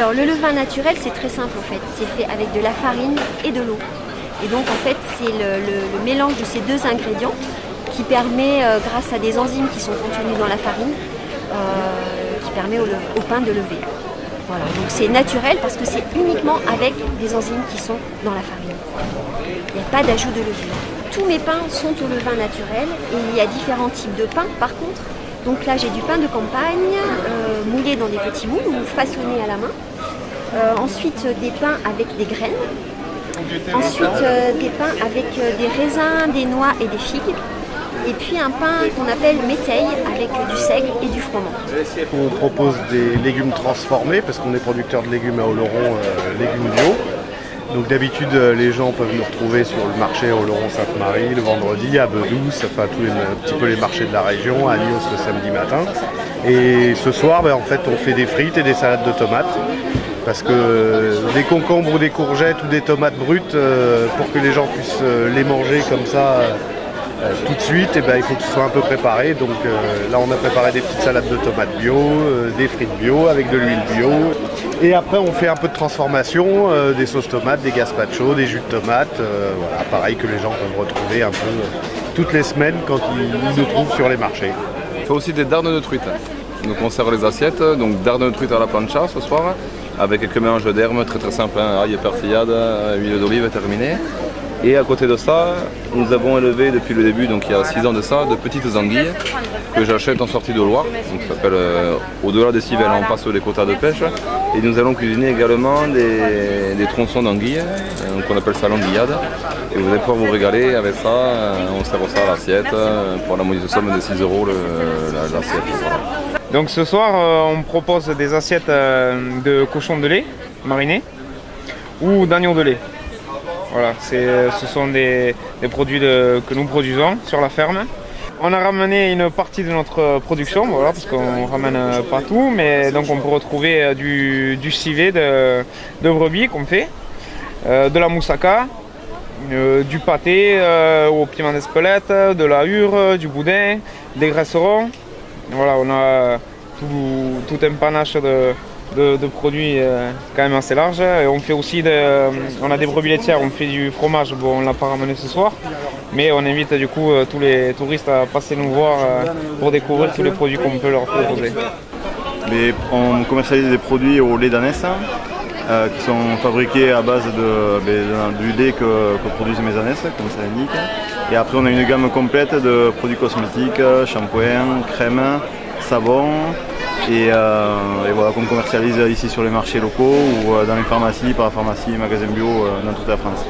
Alors le levain naturel, c'est très simple en fait. C'est fait avec de la farine et de l'eau. Et donc en fait, c'est le mélange de ces deux ingrédients qui permet, grâce à des enzymes qui sont contenues dans la farine, qui permet au pain de lever. Voilà, donc c'est naturel parce que c'est uniquement avec des enzymes qui sont dans la farine. Il n'y a pas d'ajout de levure. Tous mes pains sont au levain naturel et il y a différents types de pains par contre. Donc là j'ai du pain de campagne, moulé dans des petits moules ou façonné à la main. Ensuite des pains avec des graines. Ensuite des pains avec des raisins, des noix et des figues. Et puis un pain qu'on appelle méteille avec du seigle et du froment. On propose des légumes transformés parce qu'on est producteur de légumes à Oloron, légumes bio. Donc d'habitude les gens peuvent nous retrouver sur le marché à Oloron-Sainte-Marie le vendredi, à Bedouce, enfin un petit peu les marchés de la région, à Nios le samedi matin. Et ce soir en fait on fait des frites et des salades de tomates. Parce que des concombres ou des courgettes ou des tomates brutes, pour que les gens puissent les manger comme ça tout de suite, il faut que ce soit un peu préparé. Donc là on a préparé des petites salades de tomates bio, des frites bio avec de l'huile bio. Et après on fait un peu de transformation, des sauces tomates, des gazpacho, des jus de tomates, voilà, pareil que les gens peuvent retrouver un peu toutes les semaines quand ils nous trouvent sur les marchés. On fait aussi des dardes de truite. Donc on sert les assiettes, donc dardes de truite à la plancha ce soir, avec quelques mélanges d'herbes très très simples, ail, persillade, huile d'olive terminée. Et à côté de ça, nous avons élevé depuis le début, donc il y a 6 ans de ça, de petites anguilles que j'achète en sortie de Loire. Donc ça s'appelle au-delà des civelles, on passe les quotas de pêche. Et nous allons cuisiner également des tronçons d'anguilles, qu'on appelle ça l'anguillade. Et vous allez pouvoir vous régaler avec ça, on sert ça à l'assiette pour la modique somme de 6 € l'assiette. Voilà. Donc ce soir, on propose des assiettes de cochon de lait mariné ou d'agneau de lait. Voilà, ce sont des produits que nous produisons sur la ferme. On a ramené une partie de notre production, voilà, parce qu'on ramène pas tout, mais donc on peut retrouver du civet de brebis qu'on fait, de la moussaka, du pâté au piment d'Espelette, de la hure, du boudin, des graisserons. Voilà, on a tout un panache de produits quand même assez large. Et on fait aussi on a des brebis laitières, on fait du fromage, bon on l'a pas ramené ce soir, mais on invite du coup tous les touristes à passer nous voir pour découvrir tous les produits qu'on peut leur proposer. Mais on commercialise des produits au lait d'ânesse qui sont fabriqués à base du lait que produisent mes ânesses, comme ça l'indique. Et après on a une gamme complète de produits cosmétiques, shampoing, crème, savon. Et voilà, qu'on commercialise ici sur les marchés locaux ou dans les pharmacies, parapharmacies, magasins bio dans toute la France.